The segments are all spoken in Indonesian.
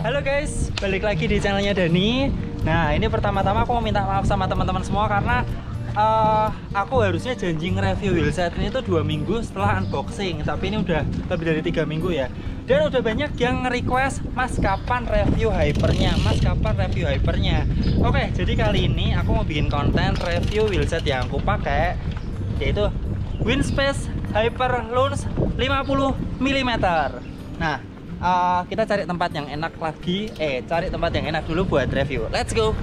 Halo guys, balik lagi di channelnya Dani. Nah, ini pertama-tama aku mau minta maaf sama teman-teman semua karena aku harusnya janji nge-review wheelset ini tuh 2 minggu setelah unboxing, tapi ini udah lebih dari 3 minggu ya. Dan udah banyak yang nge-request, Mas kapan review hypernya? Mas kapan review hypernya? Oke, jadi kali ini aku mau bikin konten review wheelset yang aku pakai, yaitu Winspace Hyper Launch 50 mm. Nah, kita cari tempat yang enak lagi. Cari tempat yang enak dulu buat review. Let's go.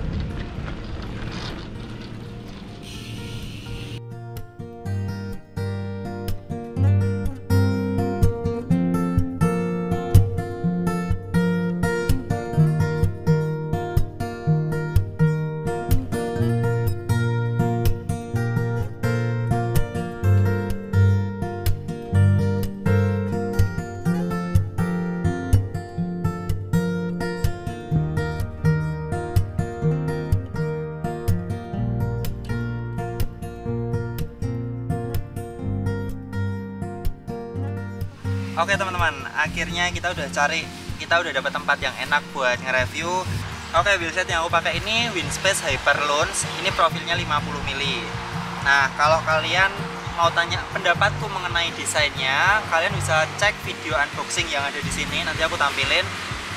Oke teman-teman, akhirnya kita udah dapat tempat yang enak buat nge-review. Oke, wheelset yang aku pakai ini Winspace Hyper Launch. Ini profilnya 50 mm. Nah, kalau kalian mau tanya pendapatku mengenai desainnya, kalian bisa cek video unboxing yang ada di sini. Nanti aku tampilin.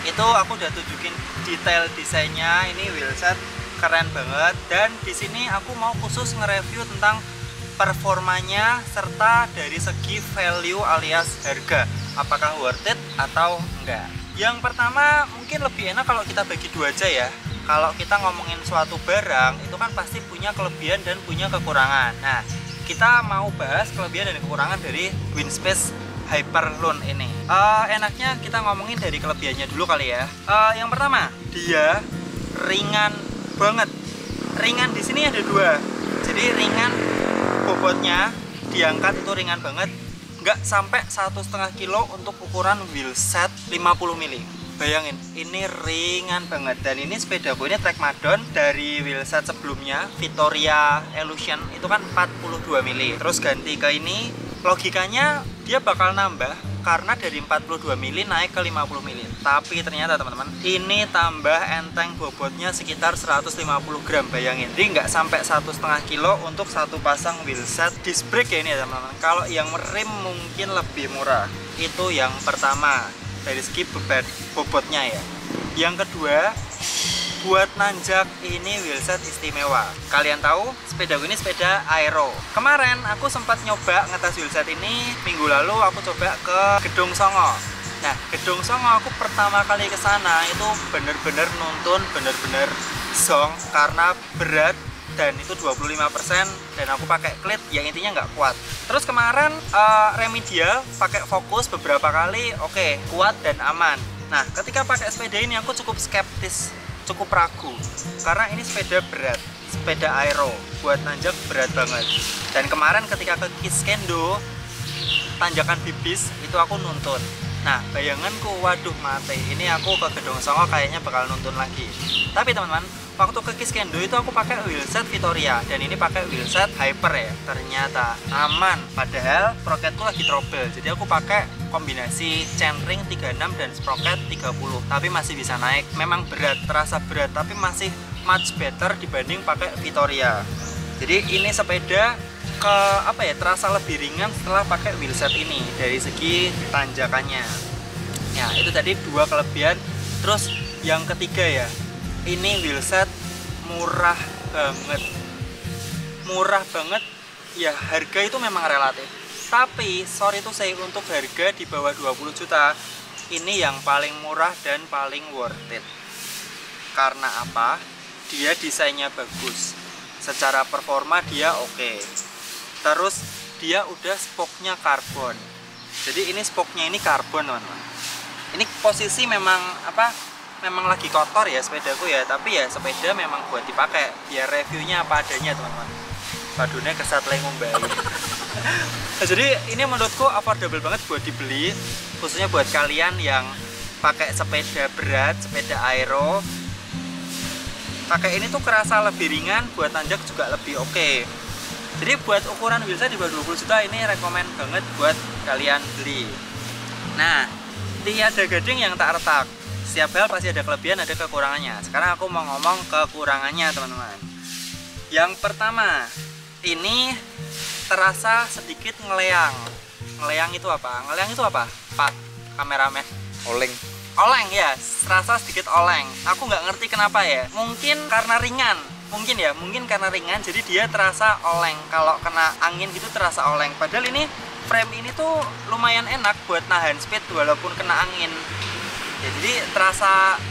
Itu aku udah tunjukin detail desainnya. Ini wheelset keren banget. Dan di sini aku mau khusus nge-review tentang performanya serta dari segi value alias harga, apakah worth it atau enggak. Yang pertama mungkin lebih enak kalau kita bagi dua aja ya. Kalau kita ngomongin suatu barang itu kan pasti punya kelebihan dan punya kekurangan. Nah, kita mau bahas kelebihan dan kekurangan dari Winspace Hyper Launch ini. Enaknya kita ngomongin dari kelebihannya dulu kali ya. Yang pertama, dia ringan banget. Ringan di sini ada dua. Jadi ringan, bobotnya diangkat itu ringan banget, nggak sampai 1,5 kilo untuk ukuran wheelset 50 mm. Bayangin, ini ringan banget. Dan ini sepedaku ini Trekmadon dari wheelset sebelumnya Vittoria Illusion itu kan 42 mm. Terus ganti ke ini, logikanya dia bakal nambah karena dari 42 mm naik ke 50 mm. Tapi ternyata teman-teman, ini tambah enteng bobotnya sekitar 150 gram. Bayangin, jadi nggak sampai 1,5 kilo untuk satu pasang wheelset. Disc brake ya ini ya teman-teman. Kalau yang rim mungkin lebih murah. Itu yang pertama dari segi bobotnya ya. Yang kedua, buat nanjak ini wheelset istimewa. Kalian tahu sepeda ini sepeda aero. Kemarin aku sempat nyoba ngetes wheelset ini minggu lalu. Aku coba ke Gedung Songo. Nah, Gedung Songo aku pertama kali ke sana itu bener-bener nuntun, bener-bener zong karena berat dan itu 25% dan aku pakai klit yang intinya nggak kuat. Terus kemarin remedial pakai fokus beberapa kali, oke, kuat dan aman. Nah, ketika pakai sepeda ini aku cukup skeptis, cukup ragu karena ini sepeda berat, sepeda aero, buat nanjak berat banget. Dan kemarin ketika ke Kiskendo tanjakan Bibis itu aku nuntun. Nah, bayanganku, waduh mati, ini aku ke Gedung Songo kayaknya bakal nuntun lagi. Tapi teman-teman, waktu ke Kiskendo itu aku pakai wheelset Vittoria dan ini pakai wheelset Hyper ya. Ternyata aman, padahal sproketku lagi trouble. Jadi aku pakai kombinasi chainring 36 dan sprocket 30. Tapi masih bisa naik. Memang berat, terasa berat, tapi masih much better dibanding pakai Vittoria. Jadi ini sepeda terasa lebih ringan setelah pakai wheelset ini dari segi tanjakannya. Ya, itu tadi dua kelebihan. Terus yang ketiga ya, ini wheelset murah banget. Murah banget. Ya, harga itu memang relatif. Tapi sorry to say, untuk harga di bawah 20 juta ini yang paling murah dan paling worth it. Karena apa? Dia desainnya bagus. Secara performa dia oke. Terus dia udah spoknya karbon. Jadi ini spoknya ini karbon teman-teman. Ini posisi memang memang lagi kotor ya sepedaku ya, tapi ya sepeda memang buat dipakai. Biar reviewnya apa adanya teman-teman. Padune kesat lengung bayi. Nah, jadi ini menurutku affordable banget buat dibeli, khususnya buat kalian yang pakai sepeda berat, sepeda aero. Pakai ini tuh kerasa lebih ringan, buat nanjak juga lebih oke. Jadi buat ukuran wheelset di bawah 20 juta ini rekomen banget buat kalian beli. Nah, tiada gading yang tak retak. setiap hal pasti ada kelebihan, ada kekurangannya. Sekarang aku mau ngomong kekurangannya, teman-teman. Yang pertama, ini terasa sedikit ngeleang. Ngeleang itu apa? Ngeleang itu apa, Pak kameramen? Oleng. Oleng ya, terasa sedikit oleng. Aku nggak ngerti kenapa ya. Mungkin karena ringan. Mungkin karena ringan, jadi dia terasa oleng. Kalau kena angin gitu terasa oleng. Padahal ini frame ini tuh lumayan enak buat nahan speed walaupun kena angin. Ya, jadi terasa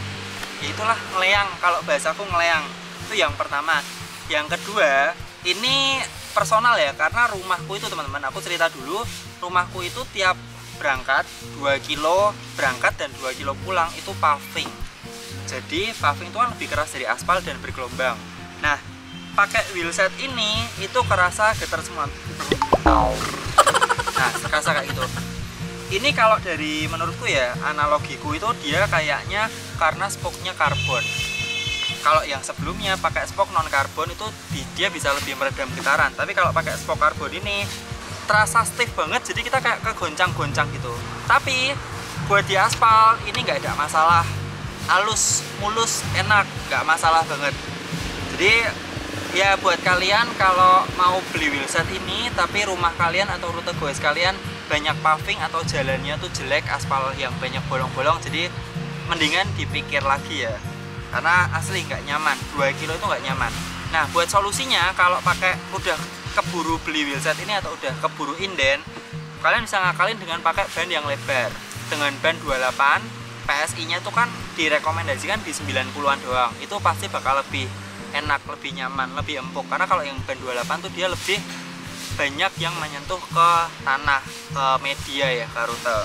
ya itulah ngeleang. Kalau bahasaku ngeleang. Itu yang pertama. Yang kedua, ini personal ya, karena rumahku itu teman-teman, aku cerita dulu, rumahku itu tiap berangkat 2 kilo berangkat dan 2 kilo pulang itu paving. Jadi paving itu kan lebih keras dari aspal dan bergelombang. Nah, pakai wheelset ini itu kerasa getar semua. Nah, kerasa kayak gitu. Ini kalau dari menurutku ya, analogiku itu dia kayaknya karena spoknya karbon. Kalau yang sebelumnya pakai spok non karbon itu dia bisa lebih meredam getaran. Tapi kalau pakai spok karbon ini terasa stiff banget, jadi kita kayak kegoncang-goncang gitu. Tapi buat di aspal ini nggak ada masalah, halus, mulus, enak, nggak masalah banget. Jadi ya buat kalian kalau mau beli wheelset ini tapi rumah kalian atau rute goes kalian banyak paving atau jalannya tuh jelek, aspal yang banyak bolong-bolong, jadi mendingan dipikir lagi ya, karena asli nggak nyaman. 2 kilo itu nggak nyaman. Nah, buat solusinya kalau pakai udah keburu beli wheelset ini atau udah keburu inden, kalian bisa ngakalin dengan pakai ban yang lebar. Dengan ban 28, PSI-nya tuh kan direkomendasikan di 90-an doang. Itu pasti bakal lebih enak, lebih nyaman, lebih empuk. Karena kalau yang ban 28 tuh dia lebih banyak yang menyentuh ke tanah, ke media ya, ke rute.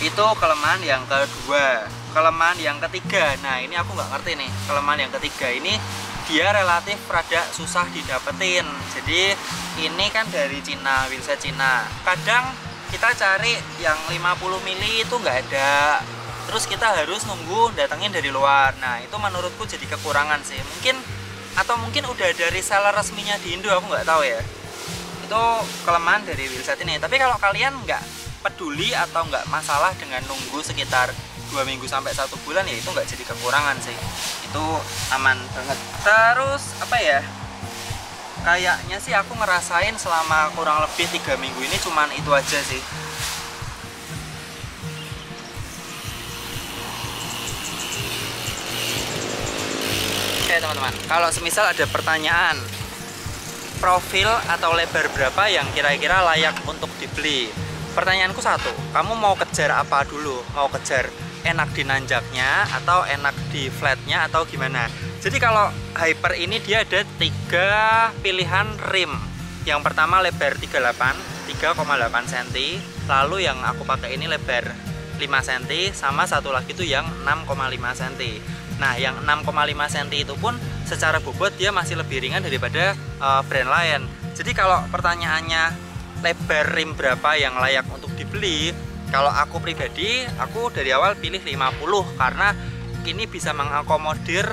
Itu kelemahan yang kedua. Kelemahan yang ketiga, nah ini aku nggak ngerti nih. Kelemahan yang ketiga ini dia relatif rada susah didapetin. Jadi ini kan dari Cina, wheelset Cina. Kadang kita cari yang 50 mili itu nggak ada. Terus kita harus nunggu datangin dari luar. Nah itu menurutku jadi kekurangan sih. Mungkin udah ada reseller resminya di Indo, aku nggak tahu ya. Itu kelemahan dari wheelset ini. Tapi kalau kalian nggak peduli atau nggak masalah dengan nunggu sekitar 2 minggu sampai 1 bulan, ya itu nggak jadi kekurangan sih. Itu aman banget. Terus apa ya, kayaknya sih aku ngerasain selama kurang lebih 3 minggu ini cuman itu aja sih. Oke teman-teman, kalau semisal ada pertanyaan profil atau lebar berapa yang kira-kira layak untuk dibeli, pertanyaanku satu, kamu mau kejar apa dulu? Mau kejar enak di nanjaknya atau enak di flatnya atau gimana? Jadi kalau Hyper ini dia ada 3 pilihan rim. Yang pertama lebar 3,8 cm, lalu yang aku pakai ini lebar 5 cm, sama satu lagi tuh yang 6,5 cm. Nah yang 6,5 cm itu pun secara bobot dia masih lebih ringan daripada brand lain. Jadi kalau pertanyaannya lebar rim berapa yang layak untuk dibeli, kalau aku pribadi, aku dari awal pilih 50 karena ini bisa mengakomodir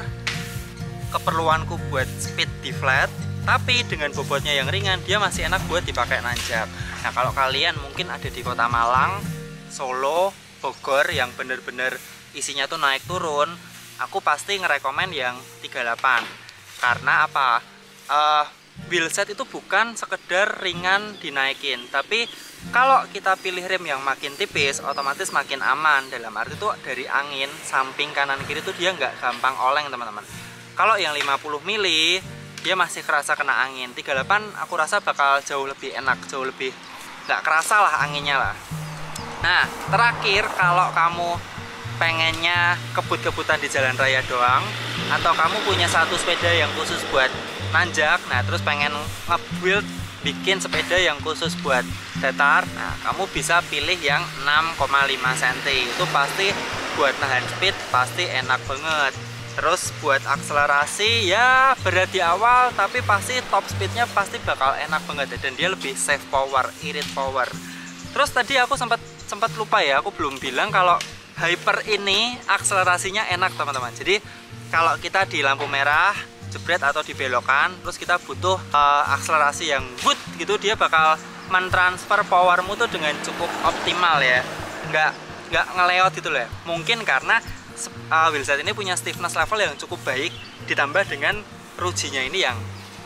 keperluanku buat speed di flat, tapi dengan bobotnya yang ringan dia masih enak buat dipakai nanjak. Nah kalau kalian mungkin ada di kota Malang, Solo, Bogor yang bener-bener isinya tuh naik turun, aku pasti ngerekomen yang 38. Karena apa? Wheelset itu bukan sekedar ringan dinaikin, tapi kalau kita pilih rim yang makin tipis otomatis makin aman. Dalam arti itu dari angin samping kanan kiri tuh dia nggak gampang oleng teman-teman. Kalau yang 50 mili dia masih kerasa kena angin. 38 aku rasa bakal jauh lebih enak, jauh lebih nggak kerasa lah anginnya lah. Nah terakhir, kalau kamu pengennya kebut-kebutan di jalan raya doang, atau kamu punya satu sepeda yang khusus buat nanjak, nah terus pengen nge-build bikin sepeda yang khusus buat datar, nah kamu bisa pilih yang 6,5 cm. Itu pasti buat nahan speed pasti enak banget. Terus buat akselerasi ya berat di awal, tapi pasti top speednya pasti bakal enak banget dan dia lebih save power, irit power. Terus tadi aku sempat lupa ya, aku belum bilang kalau Hyper ini akselerasinya enak teman-teman. Jadi kalau kita di lampu merah jebret atau di belokan, terus kita butuh akselerasi yang good gitu, dia bakal mentransfer powermu tuh dengan cukup optimal ya, nggak ngeleot gitu loh ya. Mungkin karena wheelset ini punya stiffness level yang cukup baik, ditambah dengan rujinya ini yang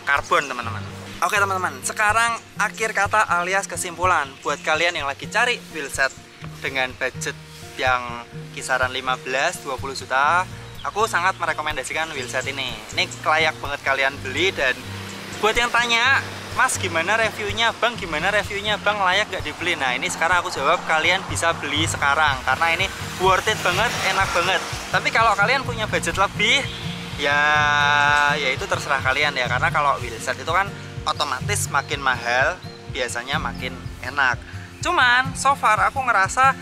karbon teman-teman. Oke teman-teman, sekarang akhir kata alias kesimpulan buat kalian yang lagi cari wheelset dengan budget yang kisaran 15-20 juta, aku sangat merekomendasikan wheelset ini. Ini layak banget kalian beli. Dan buat yang tanya, Mas gimana reviewnya Bang, gimana reviewnya Bang, layak gak dibeli? Nah ini sekarang aku jawab, kalian bisa beli sekarang karena ini worth it banget, enak banget. Tapi kalau kalian punya budget lebih, ya itu terserah kalian ya. Karena kalau wheelset itu kan otomatis makin mahal, biasanya makin enak. Cuman so far aku ngerasa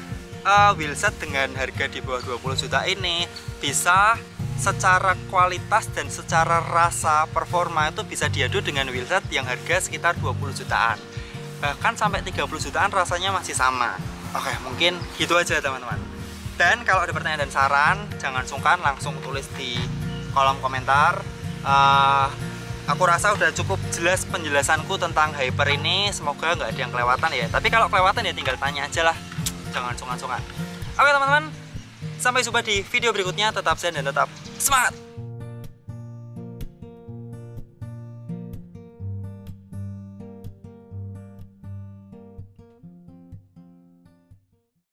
wheelset dengan harga di bawah 20 juta ini bisa secara kualitas dan secara rasa performa itu bisa diadu dengan wheelset yang harga sekitar 20 jutaan, bahkan sampai 30 jutaan rasanya masih sama. Oke, mungkin gitu aja teman-teman. Dan kalau ada pertanyaan dan saran, jangan sungkan langsung tulis di kolom komentar. Aku rasa udah cukup jelas penjelasanku tentang Hyper ini. Semoga nggak ada yang kelewatan ya. Tapi kalau kelewatan ya tinggal tanya aja lah, jangan sungkan-sungkan. Oke teman-teman, sampai jumpa di video berikutnya. Tetap zen dan tetap semangat.